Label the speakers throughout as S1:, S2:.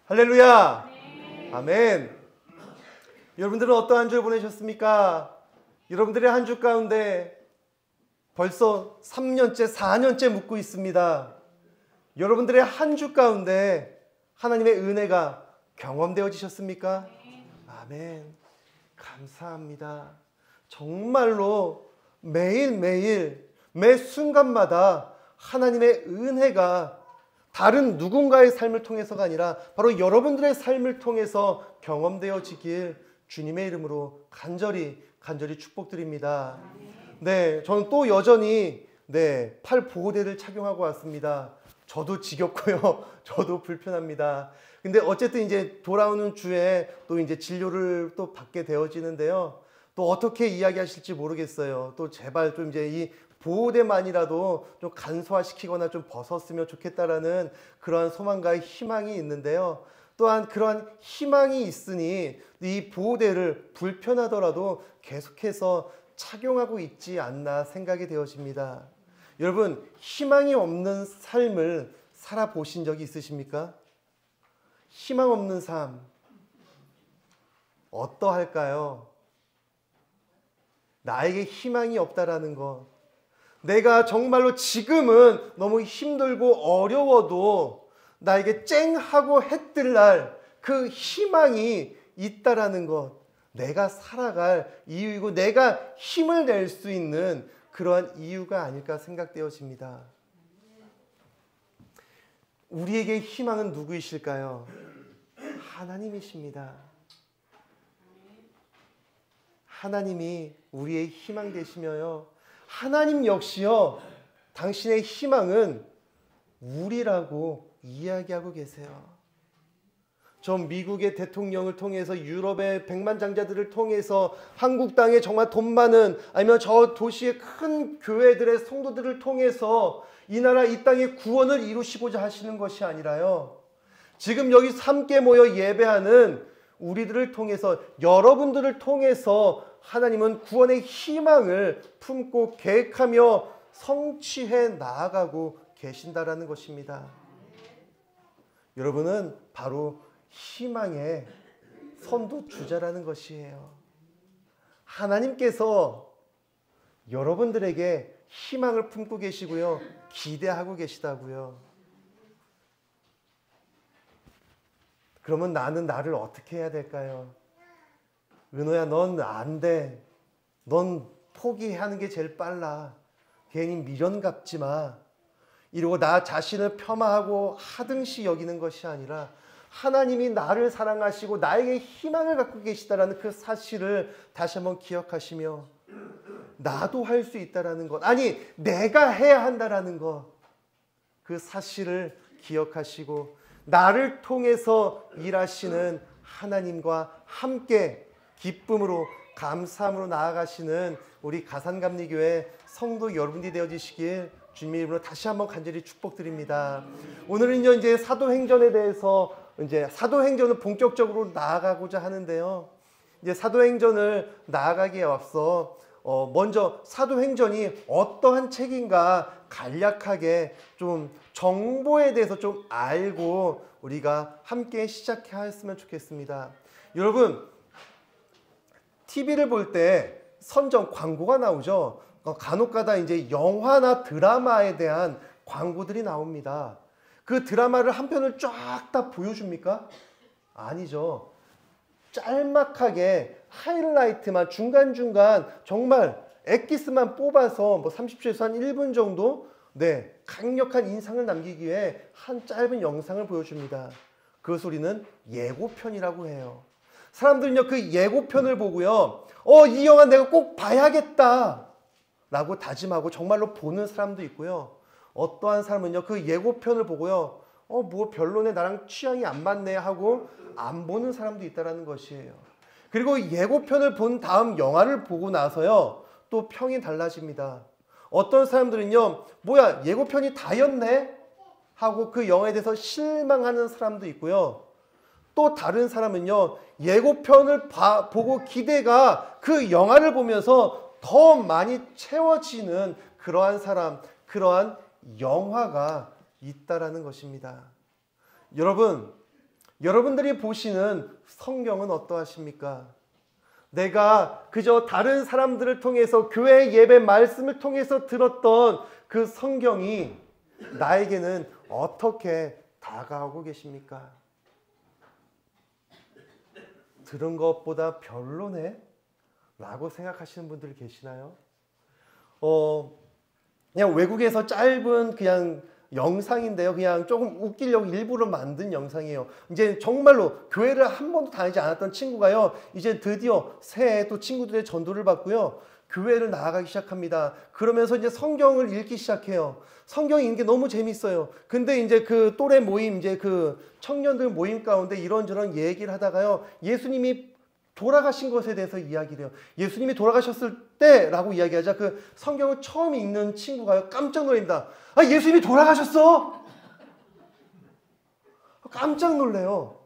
S1: 할렐루야. 아멘. 여러분들은 어떠한 주 보내셨습니까? 여러분들의 한 주 가운데 벌써 3년째, 4년째 묵고 있습니다. 여러분들의 한 주 가운데 하나님의 은혜가 경험되어지셨습니까? 아멘. 감사합니다. 정말로 매일매일 매 순간마다 하나님의 은혜가 다른 누군가의 삶을 통해서가 아니라 바로 여러분들의 삶을 통해서 경험되어지길 주님의 이름으로 간절히 축복드립니다. 네, 저는 또 여전히 팔 보호대를 착용하고 왔습니다. 저도 지겹고요. 저도 불편합니다. 근데 어쨌든 이제 돌아오는 주에 또 이제 진료를 또 받게 되어지는데요. 또 어떻게 이야기하실지 모르겠어요. 또 제발 좀 이제 이 보호대만이라도 좀 간소화시키거나 좀 벗었으면 좋겠다라는 그러한 소망과 희망이 있는데요. 또한 그러한 희망이 있으니 이 보호대를 불편하더라도 계속해서 착용하고 있지 않나 생각이 되어집니다. 여러분, 희망이 없는 삶을 살아보신 적이 있으십니까? 희망 없는 삶 어떠할까요? 나에게 희망이 없다라는 것, 내가 정말로 지금은 너무 힘들고 어려워도 나에게 쨍하고 해뜰 날 그 희망이 있다라는 것, 내가 살아갈 이유이고 내가 힘을 낼 수 있는 그러한 이유가 아닐까 생각되어집니다. 우리에게 희망은 누구이실까요? 하나님이십니다. 하나님이 우리의 희망 되시며요. 하나님 역시요, 당신의 희망은 우리라고 이야기하고 계세요. 전 미국의 대통령을 통해서 유럽의 백만장자들을 통해서 한국 땅에 정말 돈 많은 아니면 저 도시의 큰 교회들의 성도들을 통해서 이 나라 이 땅의 구원을 이루시고자 하시는 것이 아니라요, 지금 여기서 함께 모여 예배하는 우리들을 통해서, 여러분들을 통해서 하나님은 구원의 희망을 품고 계획하며 성취해 나아가고 계신다라는 것입니다. 여러분은 바로 희망의 선두주자라는 것이에요. 하나님께서 여러분들에게 희망을 품고 계시고요, 기대하고 계시다고요. 그러면 나는 나를 어떻게 해야 될까요? 은호야, 넌 안 돼. 넌 포기하는 게 제일 빨라. 괜히 미련 갖지 마. 이러고 나 자신을 폄하하고 하등시 여기는 것이 아니라 하나님이 나를 사랑하시고 나에게 희망을 갖고 계시다라는 그 사실을 다시 한번 기억하시며, 나도 할 수 있다라는 것, 아니 내가 해야 한다라는 것, 그 사실을 기억하시고 나를 통해서 일하시는 하나님과 함께 기쁨으로 감사함으로 나아가시는 우리 가산감리교회 성도 여러분이 되어지시길 주님의 이름으로 다시 한번 간절히 축복드립니다. 오늘은요, 이제 사도행전에 대해서, 이제 사도행전을 본격적으로 나아가고자 하는데요. 이제 사도행전을 나아가기에 앞서 먼저 사도행전이 어떠한 책인가 간략하게 좀 정보에 대해서 좀 알고 우리가 함께 시작했으면 좋겠습니다. 여러분, TV를 볼 때 선정 광고가 나오죠. 간혹가다 이제 영화나 드라마에 대한 광고들이 나옵니다. 그 드라마를 한 편을 쫙 다 보여줍니까? 아니죠. 짤막하게 하이라이트만 중간중간 정말 엑기스만 뽑아서 뭐 30초에서 한 1분 정도 강력한 인상을 남기기 위해 한 짧은 영상을 보여줍니다. 그것을 우리는 예고편이라고 해요. 사람들은요, 그 예고편을 보고요, 이 영화 내가 꼭 봐야겠다 라고 다짐하고 정말로 보는 사람도 있고요. 어떠한 사람은요, 그 예고편을 보고요, 뭐 별로네, 나랑 취향이 안 맞네 하고 안 보는 사람도 있다는 것이에요. 그리고 예고편을 본 다음 영화를 보고 나서요, 또 평이 달라집니다. 어떤 사람들은요, 뭐야 예고편이 다였네 하고 그 영화에 대해서 실망하는 사람도 있고요. 또 다른 사람은요, 예고편을 보고 기대가 그 영화를 보면서 더 많이 채워지는 그러한 사람, 그러한 영화가 있다라는 것입니다. 여러분, 여러분들이 보시는 성경은 어떠하십니까? 내가 그저 다른 사람들을 통해서 교회 예배 말씀을 통해서 들었던 그 성경이 나에게는 어떻게 다가오고 계십니까? 들은 것보다 별로네? 라고 생각하시는 분들 계시나요? 그냥 외국에서 짧은 그냥 영상인데요. 그냥 조금 웃기려고 일부러 만든 영상이에요. 이제 정말로 교회를 한 번도 다니지 않았던 친구가요. 이제 드디어 새해 또 친구들의 전도를 받고요. 교회를 나아가기 시작합니다. 그러면서 이제 성경을 읽기 시작해요. 성경 읽는 게 너무 재밌어요. 근데 이제 그 또래 모임, 이제 그 청년들 모임 가운데 이런저런 얘기를 하다가요. 예수님이 돌아가신 것에 대해서 이야기를 해요. 예수님이 돌아가셨을 때라고 이야기하자 그 성경을 처음 읽는 친구가요. 깜짝 놀랍니다. 아, 예수님이 돌아가셨어? 깜짝 놀래요.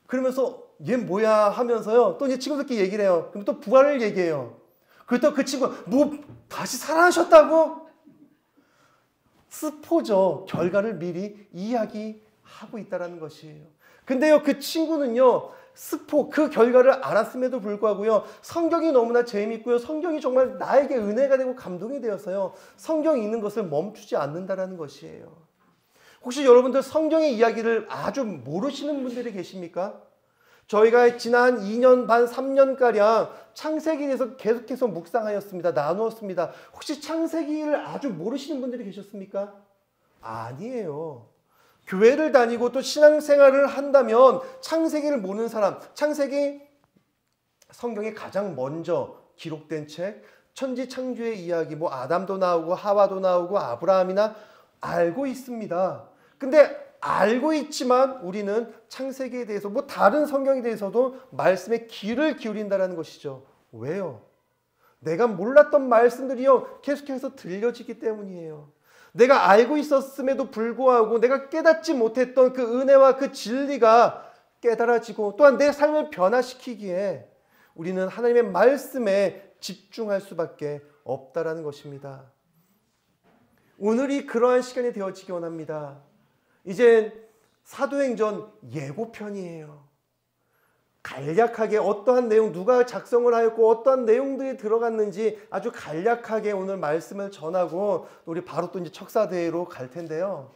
S1: 그러면서 얘 뭐야 하면서요. 또 이제 친구들끼리 얘기를 해요. 그럼 또 부활을 얘기해요. 그랬더니 그 친구가 뭐 다시 살아나셨다고? 스포죠. 결과를 미리 이야기하고 있다는 것이에요. 근데요, 그 친구는요, 스포, 그 결과를 알았음에도 불구하고요, 성경이 너무나 재미있고요, 성경이 정말 나에게 은혜가 되고 감동이 되어서요, 성경이 있는 것을 멈추지 않는다는 것이에요. 혹시 여러분들 성경의 이야기를 아주 모르시는 분들이 계십니까? 저희가 지난 2년 반, 3년가량 창세기에 대해서 계속해서 묵상하였습니다. 나누었습니다. 혹시 창세기를 아주 모르시는 분들이 계셨습니까? 아니에요. 교회를 다니고 또 신앙생활을 한다면 창세기를 모르는 사람, 창세기 성경에 가장 먼저 기록된 책, 천지창조의 이야기, 뭐 아담도 나오고 하와도 나오고 아브라함이나 알고 있습니다. 근데 알고 있지만 우리는 창세기에 대해서 뭐 다른 성경에 대해서도 말씀에 귀를 기울인다는 것이죠. 왜요? 내가 몰랐던 말씀들이요 계속해서 들려지기 때문이에요. 내가 알고 있었음에도 불구하고 내가 깨닫지 못했던 그 은혜와 그 진리가 깨달아지고 또한 내 삶을 변화시키기에 우리는 하나님의 말씀에 집중할 수밖에 없다라는 것입니다. 오늘이 그러한 시간이 되어지기 원합니다. 이제 사도행전 예고편이에요. 간략하게 어떠한 내용, 누가 작성을 하였고 어떠한 내용들이 들어갔는지 아주 간략하게 오늘 말씀을 전하고 우리 바로 또 이제 척사대회로 갈 텐데요.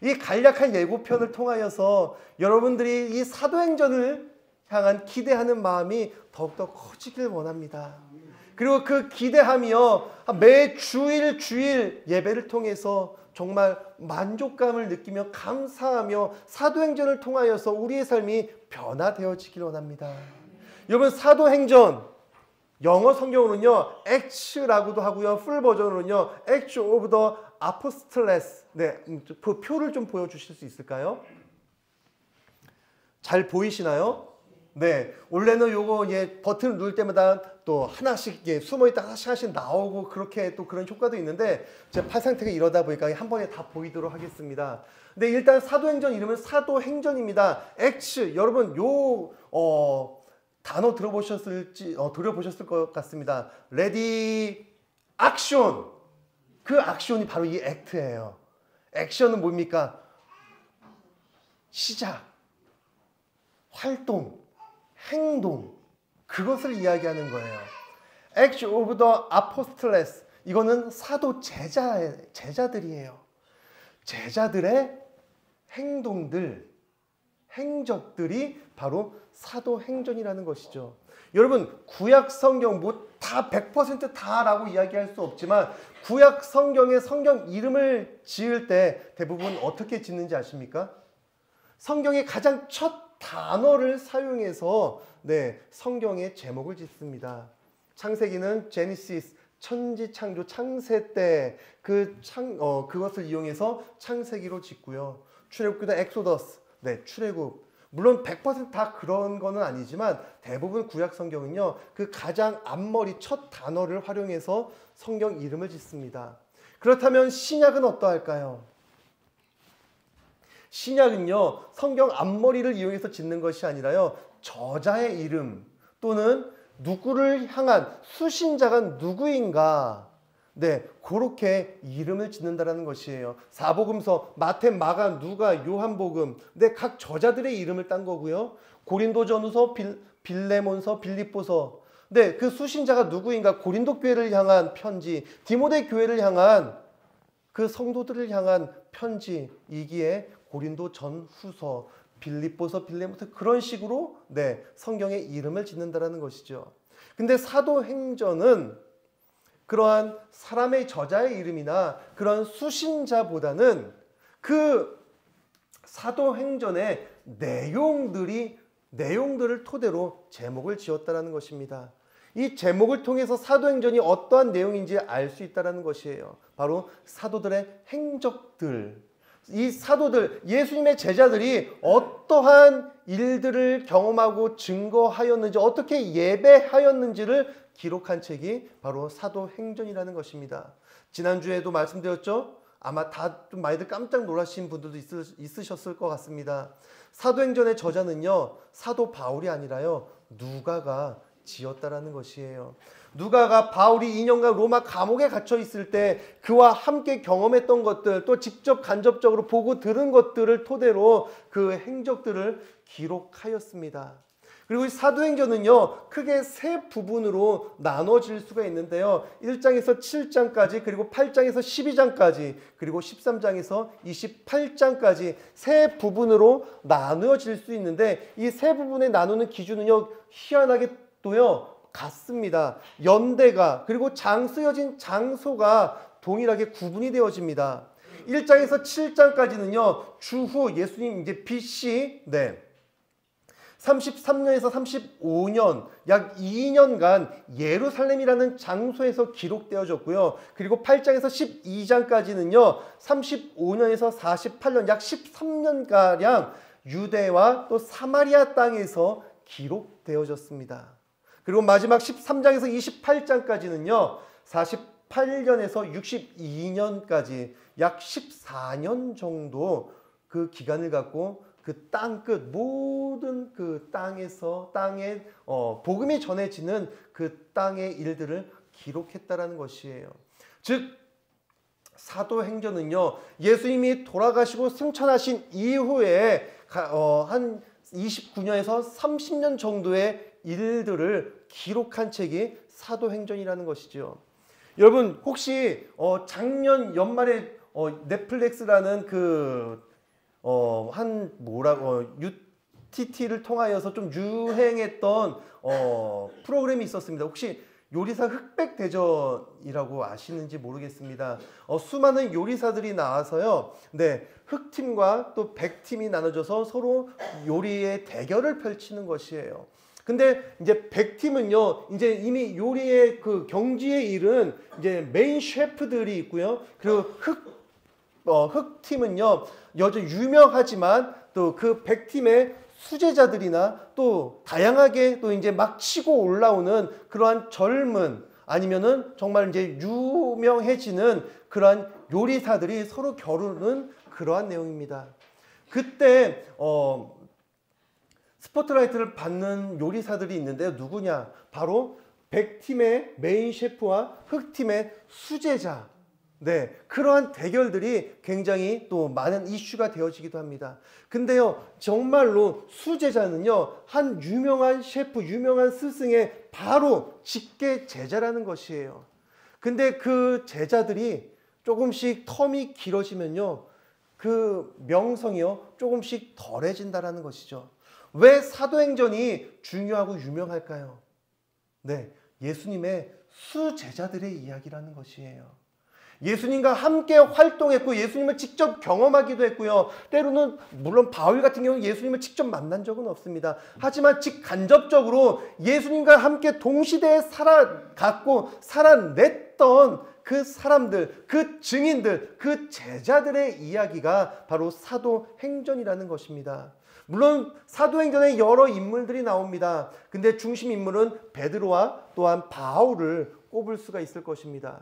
S1: 이 간략한 예고편을 통하여서 여러분들이 이 사도행전을 향한 기대하는 마음이 더욱더 커지길 원합니다. 그리고 그 기대하며 매 주일 예배를 통해서 정말 만족감을 느끼며 감사하며 사도행전을 통하여서 우리의 삶이 변화되어지길 원합니다. 여러분, 사도행전 영어 성경으로는요 Acts라고도 하고요, 풀 버전으로는요 Acts of the Apostles. 네, 그 표를 좀 보여주실 수 있을까요? 잘 보이시나요? 네, 원래는 요거 버튼을 누를 때마다 또 하나씩 숨어있다 하나씩 나오고 그렇게 또 그런 효과도 있는데 제 팔 상태가 이러다 보니까 한 번에 다 보이도록 하겠습니다. 근데 일단 사도행전 이름은 사도행전입니다. Acts, 여러분 단어 들어보셨을 것 같습니다. Ready, Action. 그 액션이 바로 이 액트예요. 액션은 뭡니까? 시작, 활동, 행동, 그것을 이야기하는 거예요. Acts of the Apostles, 이거는 사도 제자들이에요. 제자들의 행동들, 행적들이 바로 사도행전이라는 것이죠. 여러분, 구약 성경 다 100% 다라고 이야기할 수 없지만 구약 성경의 성경 이름을 지을 때 대부분 어떻게 짓는지 아십니까? 성경의 가장 첫 단어를 사용해서 성경의 제목을 짓습니다. 창세기는 제니시스, 천지창조, 창세 때 그것을 이용해서 창세기로 짓고요. 출애굽기도 엑소더스, 출애굽. 물론 100% 그런 거는 아니지만 대부분 구약 성경은요 그 가장 앞머리 첫 단어를 활용해서 성경 이름을 짓습니다. 그렇다면 신약은 어떠할까요? 신약은요 성경 앞머리를 이용해서 짓는 것이 아니라요 저자의 이름 또는 누구를 향한 수신자가 누구인가, 네, 그렇게 이름을 짓는다라는 것이에요. 사복음서 마태, 마가, 누가, 요한복음, 네, 각 저자들의 이름을 딴 거고요. 고린도전후서, 빌레몬서, 빌립보서, 네, 그 수신자가 누구인가? 고린도 교회를 향한 편지, 디모데 교회를 향한 그 성도들을 향한 편지이기에 고린도 전후서, 빌립보서, 빌레몬서 그런 식으로 네, 성경에 이름을 짓는다라는 것이죠. 근데 사도행전은 그러한 사람의 저자의 이름이나 그런 수신자보다는 그 사도행전의 내용들을 토대로 제목을 지었다라는 것입니다. 이 제목을 통해서 사도행전이 어떠한 내용인지 알 수 있다는 것이에요. 바로 사도들의 행적들, 이 사도들, 예수님의 제자들이 어떠한 일들을 경험하고 증거하였는지, 어떻게 예배하였는지를 기록한 책이 바로 사도행전이라는 것입니다. 지난주에도 말씀드렸죠? 아마 다 좀 많이들 깜짝 놀라신 분들도 있으셨을 것 같습니다. 사도행전의 저자는요, 사도 바울이 아니라요, 누가가 지었다라는 것이에요. 누가가 바울이 2년간 로마 감옥에 갇혀 있을 때 그와 함께 경험했던 것들, 또 직접 간접적으로 보고 들은 것들을 토대로 그 행적들을 기록하였습니다. 그리고 이 사도행전은요, 크게 세 부분으로 나눠질 수가 있는데요. 1장에서 7장까지, 그리고 8장에서 12장까지, 그리고 13장에서 28장까지 세 부분으로 나누어질 수 있는데, 이 세 부분에 나누는 기준은요, 희한하게 또요, 같습니다. 연대가, 그리고 쓰여진 장소가 동일하게 구분이 되어집니다. 1장에서 7장까지는요, 주후 예수님 이제 BC, 네. 33년에서 35년, 약 2년간 예루살렘이라는 장소에서 기록되어졌고요. 그리고 8장에서 12장까지는요, 35년에서 48년, 약 13년가량 유대와 또 사마리아 땅에서 기록되어졌습니다. 그리고 마지막 13장에서 28장까지는요, 48년에서 62년까지 약 14년 정도 그 기간을 갖고 그 땅 끝, 모든 그 땅에 복음이 전해지는 그 땅의 일들을 기록했다라는 것이에요. 즉 사도행전은요, 예수님이 돌아가시고 승천하신 이후에 한 29년에서 30년 정도의 일들을 기록한 책이 사도행전이라는 것이죠. 여러분 혹시 작년 연말에 넷플릭스라는 UTT를 통하여서 좀 유행했던 프로그램이 있었습니다. 혹시 요리사 흑백대전이라고 아시는지 모르겠습니다. 수많은 요리사들이 나와서요, 네, 흑팀과 또 백팀이 나눠져서 서로 요리의 대결을 펼치는 것이에요. 근데 이제 백팀은요, 이제 이미 요리의 그 경지에 이른 이제 메인 셰프들이 있고요. 그리고 흑팀은요, 여전히 유명하지만 또 그 백팀의 수제자들이나 또 다양하게 또 이제 막 치고 올라오는 그러한 젊은, 아니면은 정말 이제 유명해지는 그러한 요리사들이 서로 겨루는 그러한 내용입니다. 그때 스포트라이트를 받는 요리사들이 있는데요. 누구냐? 바로 백팀의 메인 셰프와 흑팀의 수제자. 네, 그러한 대결들이 굉장히 또 많은 이슈가 되어지기도 합니다. 근데요, 정말로 수제자는요, 한 유명한 셰프, 유명한 스승의 바로 직계 제자라는 것이에요. 근데 그 제자들이 조금씩 텀이 길어지면요, 그 명성이요, 조금씩 덜해진다라는 것이죠. 왜 사도행전이 중요하고 유명할까요? 네, 예수님의 수제자들의 이야기라는 것이에요. 예수님과 함께 활동했고 예수님을 직접 경험하기도 했고요. 때로는 물론 바울 같은 경우는 예수님을 직접 만난 적은 없습니다. 하지만 직간접적으로 예수님과 함께 동시대에 살아갔고 살아냈던 그 사람들, 그 증인들, 그 제자들의 이야기가 바로 사도행전이라는 것입니다. 물론 사도행전에 여러 인물들이 나옵니다. 근데 중심 인물은 베드로와 또한 바울을 꼽을 수가 있을 것입니다.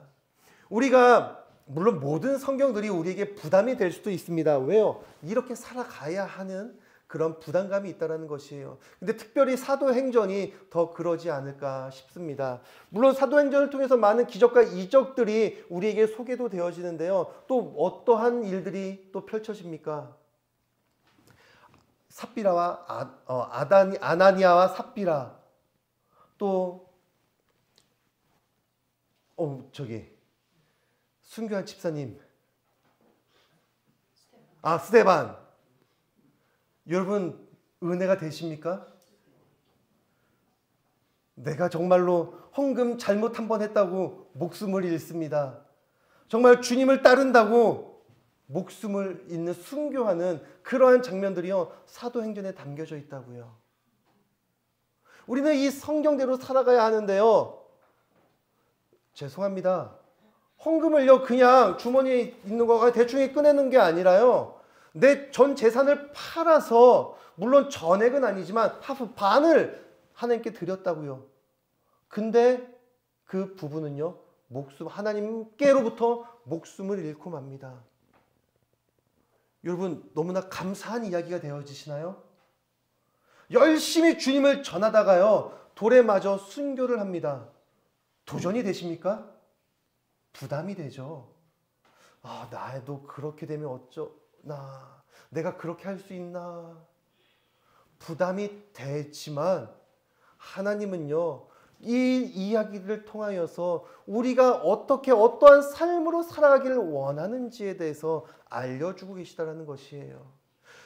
S1: 우리가 물론 모든 성경들이 우리에게 부담이 될 수도 있습니다. 왜요? 이렇게 살아가야 하는 그런 부담감이 있다는 것이에요. 근데 특별히 사도행전이 더 그러지 않을까 싶습니다. 물론 사도행전을 통해서 많은 기적과 이적들이 우리에게 소개도 되어지는데요. 또 어떠한 일들이 또 펼쳐집니까? 삽비라와 아나니아와 삽비라, 또 순교한 집사님, 스데반. 여러분, 은혜가 되십니까? 내가 정말로 헌금 잘못 한 번 했다고 목숨을 잃습니다. 정말 주님을 따른다고 목숨을 잃는 순교하는 그러한 장면들이요, 사도행전에 담겨져 있다고요. 우리는 이 성경대로 살아가야 하는데요, 죄송합니다. 헌금을요, 그냥 주머니에 있는 거가 대충 꺼내는 게 아니라요, 내 전 재산을 팔아서, 물론 전액은 아니지만 반을 하나님께 드렸다고요. 근데 그 부부는요, 하나님께로부터 목숨을 잃고 맙니다. 여러분, 너무나 감사한 이야기가 되어지시나요? 열심히 주님을 전하다가요, 돌에 맞아 순교를 합니다. 도전이 되십니까? 부담이 되죠. 나도 그렇게 되면 어쩌나, 내가 그렇게 할 수 있나, 부담이 되지만 하나님은요, 이 이야기를 통하여서 우리가 어떻게 어떠한 삶으로 살아가기를 원하는지에 대해서 알려주고 계시다는 것이에요.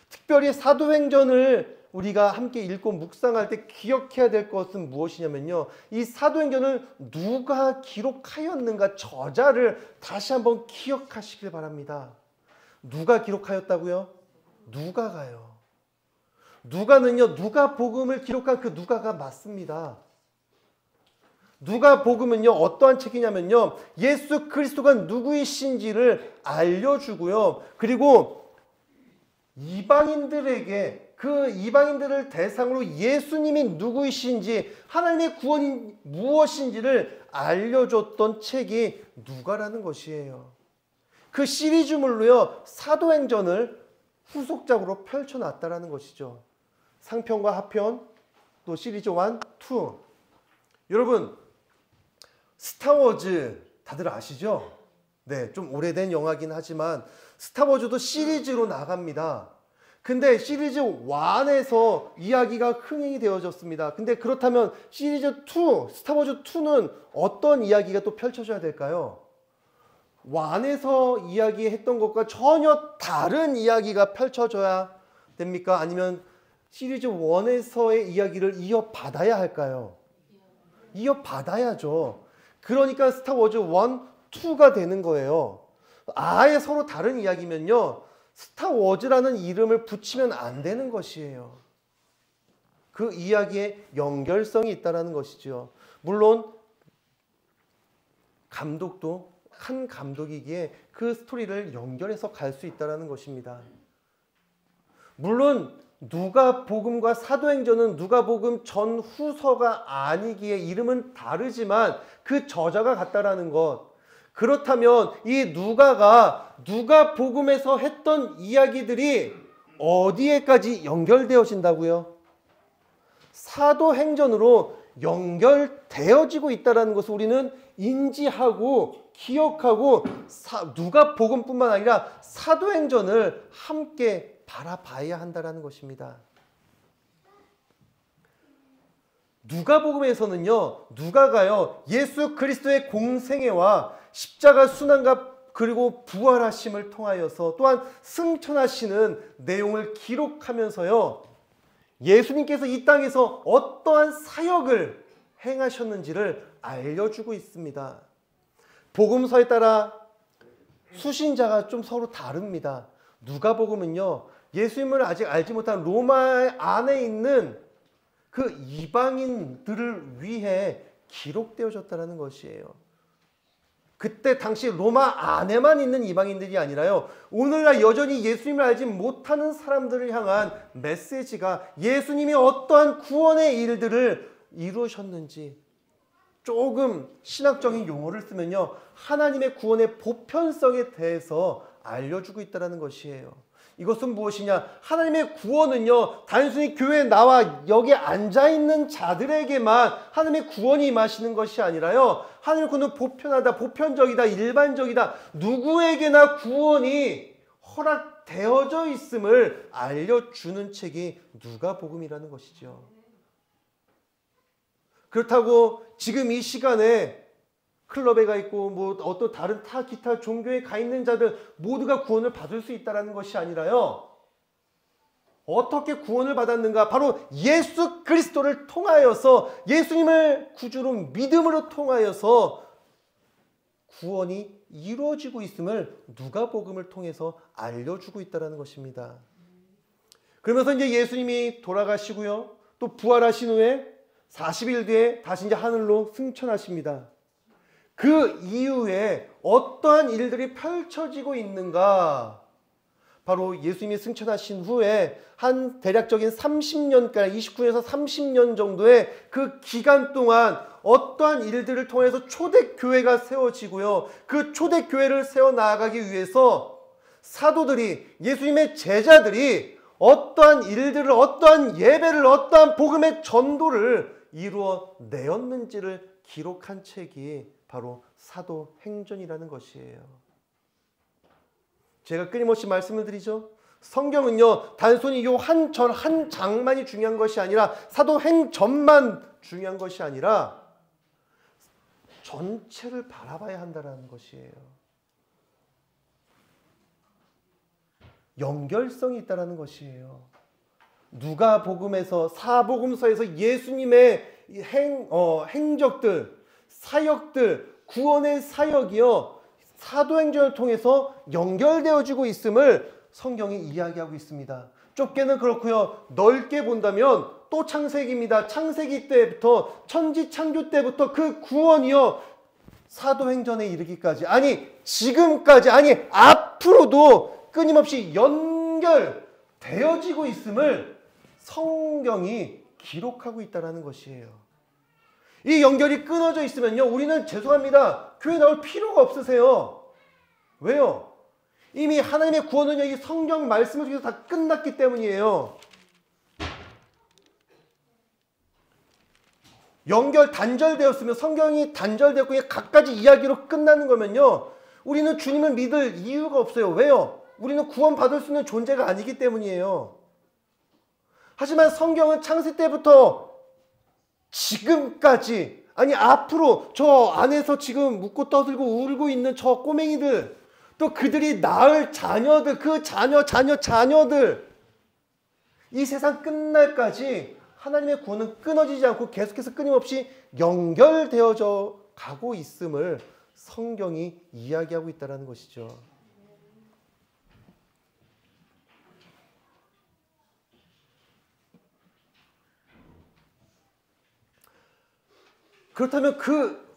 S1: 특별히 사도행전을 우리가 함께 읽고 묵상할 때 기억해야 될 것은 무엇이냐면요, 이 사도행전을 누가 기록하였는가, 저자를 다시 한번 기억하시길 바랍니다. 누가 기록하였다고요? 누가가요. 누가는요, 누가복음을 기록한 그 누가가 맞습니다. 누가복음은요, 어떠한 책이냐면요, 예수 그리스도가 누구이신지를 알려주고요, 그리고 이방인들에게, 그 이방인들을 대상으로 예수님이 누구이신지, 하나님의 구원이 무엇인지를 알려줬던 책이 누가라는 것이에요. 그 시리즈물로요, 사도행전을 후속작으로 펼쳐놨다라는 것이죠. 상편과 하편, 또 시리즈 1, 2. 여러분, 스타워즈 다들 아시죠? 네, 좀 오래된 영화긴 하지만 스타워즈도 시리즈로 나갑니다. 근데 시리즈 1에서 이야기가 흥행이 되어졌습니다. 근데 그렇다면 시리즈 2, 스타워즈 2는 어떤 이야기가 또 펼쳐져야 될까요? 1에서 이야기했던 것과 전혀 다른 이야기가 펼쳐져야 됩니까? 아니면 시리즈 1에서의 이야기를 이어받아야 할까요? 이어받아야죠. 그러니까 스타워즈 1, 2가 되는 거예요. 아예 서로 다른 이야기면요, 스타워즈라는 이름을 붙이면 안 되는 것이에요. 그 이야기에 연결성이 있다는 것이죠. 물론 감독도 한 감독이기에 그 스토리를 연결해서 갈 수 있다는 것입니다. 물론 누가복음과 사도행전은 누가복음 전후서가 아니기에 이름은 다르지만 그 저자가 같다라는 것. 그렇다면 이 누가가 누가복음에서 했던 이야기들이 어디에까지 연결되어진다고요? 사도행전으로 연결되어지고 있다는 것을 우리는 인지하고 기억하고 누가복음뿐만 아니라 사도행전을 함께 바라봐야 한다는 것입니다. 누가복음에서는요, 누가가요, 예수 그리스도의 공생애와 십자가 순환과 그리고 부활하심을 통하여서 또한 승천하시는 내용을 기록하면서요, 예수님께서 이 땅에서 어떠한 사역을 행하셨는지를 알려주고 있습니다. 복음서에 따라 수신자가 좀 서로 다릅니다. 누가복음은요, 예수님을 아직 알지 못한 로마 안에 있는 그 이방인들을 위해 기록되어졌다는 것이에요. 그때 당시 로마 안에만 있는 이방인들이 아니라요, 오늘날 여전히 예수님을 알지 못하는 사람들을 향한 메시지가 예수님이 어떠한 구원의 일들을 이루셨는지, 조금 신학적인 용어를 쓰면요, 하나님의 구원의 보편성에 대해서 알려주고 있다는 것이에요. 이것은 무엇이냐? 하나님의 구원은요, 단순히 교회에 나와 여기 앉아있는 자들에게만 하나님의 구원이 임하시는 것이 아니라요, 하나님의 구원은 보편하다, 보편적이다, 일반적이다, 누구에게나 구원이 허락되어져 있음을 알려주는 책이 누가복음이라는 것이죠. 그렇다고 지금 이 시간에 클럽에 가 있고 뭐 어떤 다른 기타 종교에 가 있는 자들 모두가 구원을 받을 수 있다는 것이 아니라요, 어떻게 구원을 받았는가? 바로 예수 그리스도를 통하여서, 예수님을 구주로 믿음으로 통하여서 구원이 이루어지고 있음을 누가복음을 통해서 알려주고 있다는 것입니다. 그러면서 이제 예수님이 돌아가시고요, 또 부활하신 후에 40일 뒤에 다시 이제 하늘로 승천하십니다. 그 이후에 어떠한 일들이 펼쳐지고 있는가? 바로 예수님이 승천하신 후에 한 대략적인 30년까지, 29에서 30년 정도의 그 기간 동안 어떠한 일들을 통해서 초대교회가 세워지고요, 그 초대교회를 세워나가기 위해서 사도들이, 예수님의 제자들이 어떠한 일들을, 어떠한 예배를, 어떠한 복음의 전도를 이루어 내었는지를 기록한 책이 바로 사도행전이라는 것이에요. 제가 끊임없이 말씀을 드리죠. 성경은요, 단순히 요 한 장만이 중요한 것이 아니라, 사도행전만 중요한 것이 아니라 전체를 바라봐야 한다는 것이에요. 연결성이 있다는 것이에요. 누가복음에서, 사복음서에서 예수님의 행적들, 사역들, 구원의 사역이요, 사도행전을 통해서 연결되어지고 있음을 성경이 이야기하고 있습니다. 좁게는 그렇고요, 넓게 본다면 또 창세기입니다. 창세기 때부터, 천지 창조 때부터 그 구원이요, 사도행전에 이르기까지, 아니 지금까지, 아니 앞으로도 끊임없이 연결되어지고 있음을 성경이 기록하고 있다는 것이에요. 이 연결이 끊어져 있으면요, 우리는 죄송합니다, 교회 나올 필요가 없으세요. 왜요? 이미 하나님의 구원은 이 성경 말씀을 통해서 다 끝났기 때문이에요. 단절되었으면, 성경이 단절되었고 각가지 이야기로 끝나는 거면요, 우리는 주님을 믿을 이유가 없어요. 왜요? 우리는 구원받을 수 있는 존재가 아니기 때문이에요. 하지만 성경은 창세 때부터 지금까지, 아니 앞으로 저 안에서 지금 묻고 떠들고 울고 있는 저 꼬맹이들, 또 그들이 낳을 자녀들, 그 자녀들, 이 세상 끝날까지 하나님의 구원은 끊어지지 않고 계속해서 끊임없이 연결되어져 가고 있음을 성경이 이야기하고 있다는 것이죠. 그렇다면 그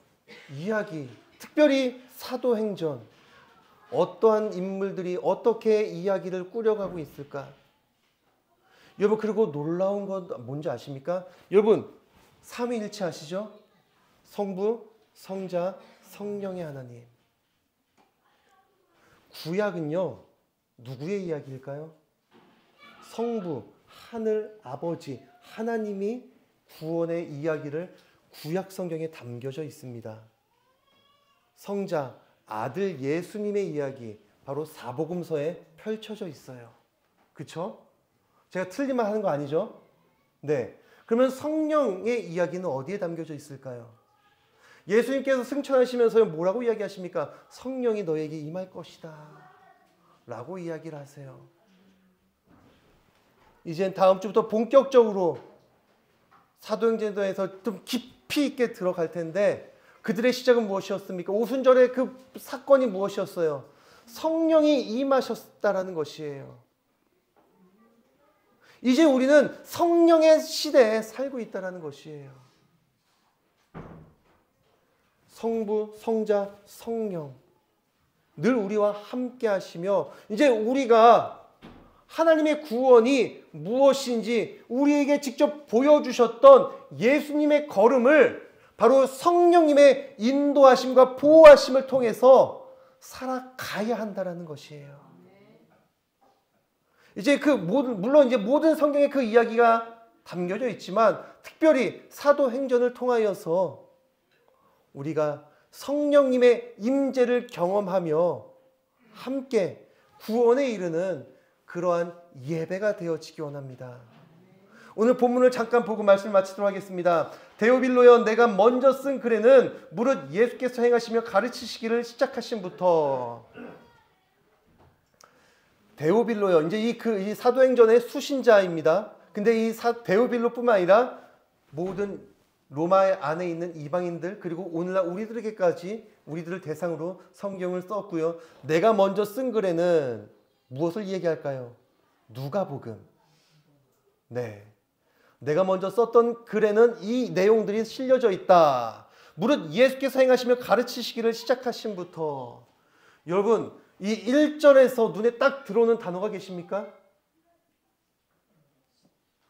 S1: 이야기, 특별히 사도행전, 어떠한 인물들이 어떻게 이야기를 꾸려가고 있을까? 여러분, 그리고 놀라운 건 뭔지 아십니까? 여러분, 삼위일체 아시죠? 성부, 성자, 성령의 하나님. 구약은요, 누구의 이야기일까요? 성부, 하늘 아버지, 하나님이 구원의 이야기를 구약 성경에 담겨져 있습니다. 성자, 아들 예수님의 이야기, 바로 사복음서에 펼쳐져 있어요. 그쵸? 제가 틀린 말 하는 거 아니죠? 네. 그러면 성령의 이야기는 어디에 담겨져 있을까요? 예수님께서 승천하시면서 뭐라고 이야기하십니까? 성령이 너에게 임할 것이다 라고 이야기를 하세요. 이제 다음 주부터 본격적으로 사도행전에서 좀 깊이 있게 들어갈 텐데, 그들의 시작은 무엇이었습니까? 오순절의 그 사건이 무엇이었어요? 성령이 임하셨다라는 것이에요. 이제 우리는 성령의 시대에 살고 있다는 것이에요. 성부, 성자, 성령 늘 우리와 함께 하시며, 이제 우리가 하나님의 구원이 무엇인지 우리에게 직접 보여주셨던 예수님의 걸음을 바로 성령님의 인도하심과 보호하심을 통해서 살아가야 한다는 것이에요. 이제 물론 이제 모든 성경에 그 이야기가 담겨져 있지만 특별히 사도행전을 통하여서 우리가 성령님의 임재를 경험하며 함께 구원에 이르는 그러한 예배가 되어지기 원합니다. 오늘 본문을 잠깐 보고 말씀을 마치도록 하겠습니다. 데오빌로여, 내가 먼저 쓴 글에는 무릇 예수께서 행하시며 가르치시기를 시작하신부터. 데오빌로여, 이제 이 사도행전의 수신자입니다. 근데 이 데오빌로뿐만 아니라 모든 로마 안에 있는 이방인들, 그리고 오늘날 우리들에게까지 우리들을 대상으로 성경을 썼고요. 내가 먼저 쓴 글에는 무엇을 얘기할까요? 누가복음. 네. 내가 먼저 썼던 글에는 이 내용들이 실려져 있다. 무릇 예수께서 행하시며 가르치시기를 시작하신부터. 여러분, 이 1절에서 눈에 딱 들어오는 단어가 계십니까?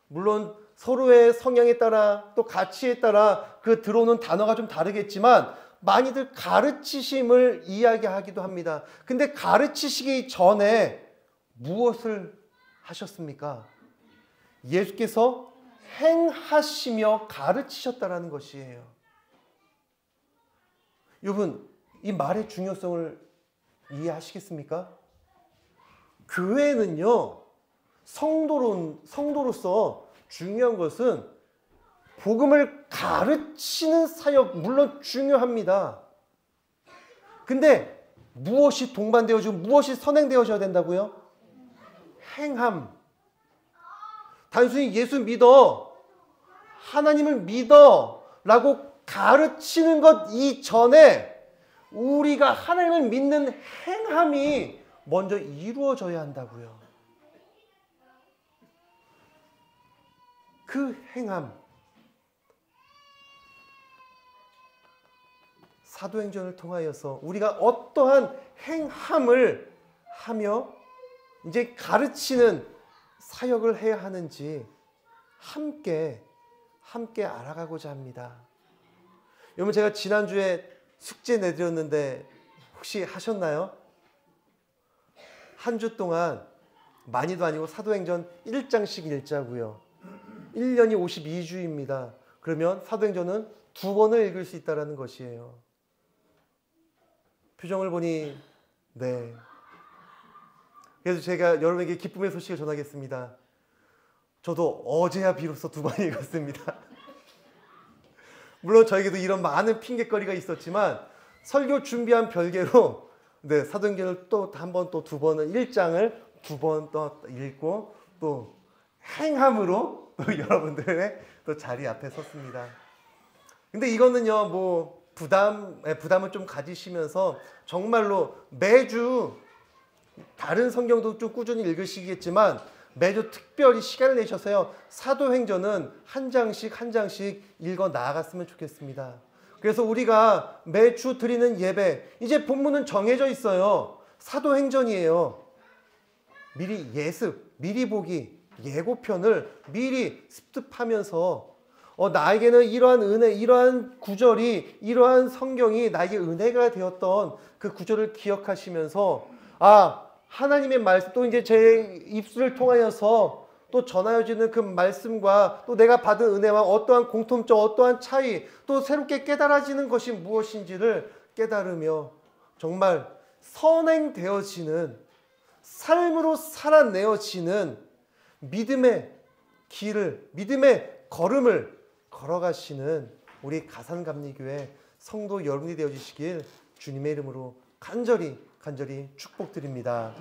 S1: 물론 서로의 성향에 따라 또 가치에 따라 그 들어오는 단어가 좀 다르겠지만 많이들 가르치심을 이야기하기도 합니다. 근데 가르치시기 전에 무엇을 하셨습니까? 예수께서 행하시며 가르치셨다라는 것이에요. 여러분, 이 말의 중요성을 이해하시겠습니까? 교회는요, 성도로서 중요한 것은 복음을 가르치는 사역, 물론 중요합니다. 근데 무엇이 동반되어지고 무엇이 선행되어져야 된다고요? 행함. 단순히 예수 믿어, 하나님을 믿어 라고 가르치는 것 이전에 우리가 하나님을 믿는 행함이 먼저 이루어져야 한다고요. 그 행함, 사도행전을 통하여서 우리가 어떠한 행함을 하며 이제 가르치는 사역을 해야 하는지 함께 알아가고자 합니다. 여러분, 제가 지난주에 숙제 내드렸는데 혹시 하셨나요? 한 주 동안 많이도 아니고 사도행전 1장씩 읽자고요. 1년이 52주입니다. 그러면 사도행전은 2번을 읽을 수 있다는 것이에요. 표정을 보니 네. 그래서 제가 여러분에게 기쁨의 소식을 전하겠습니다. 저도 어제야 비로소 2번 읽었습니다. 물론 저에게도 이런 많은 핑계거리가 있었지만 설교 준비한 별개로 네, 사도행전을 또 한 번 또 2번을 1장을 2번 또 읽고 또 행함으로 또 여러분들의 또 자리 앞에 섰습니다. 근데 이거는요, 뭐 부담을 좀 가지시면서 정말로 매주 다른 성경도 좀 꾸준히 읽으시겠지만 매주 특별히 시간을 내셔서요, 사도행전은 한 장씩 읽어 나아갔으면 좋겠습니다. 그래서 우리가 매주 드리는 예배, 이제 본문은 정해져 있어요. 사도행전이에요. 미리 보기, 예고편을 미리 습득하면서 나에게는 이러한 은혜, 이러한 구절이, 이러한 성경이 나에게 은혜가 되었던 그 구절을 기억하시면서 하나님의 말씀, 또 이제 제 입술을 통하여서 또 전하여지는 그 말씀과 또 내가 받은 은혜와 어떠한 공통점, 어떠한 차이, 또 새롭게 깨달아지는 것이 무엇인지를 깨달으며 정말 선행되어지는, 삶으로 살아내어지는 믿음의 길을, 믿음의 걸음을 걸어가시는 우리 가산감리교회 성도 여러분이 되어주시길 주님의 이름으로 간절히 축복드립니다.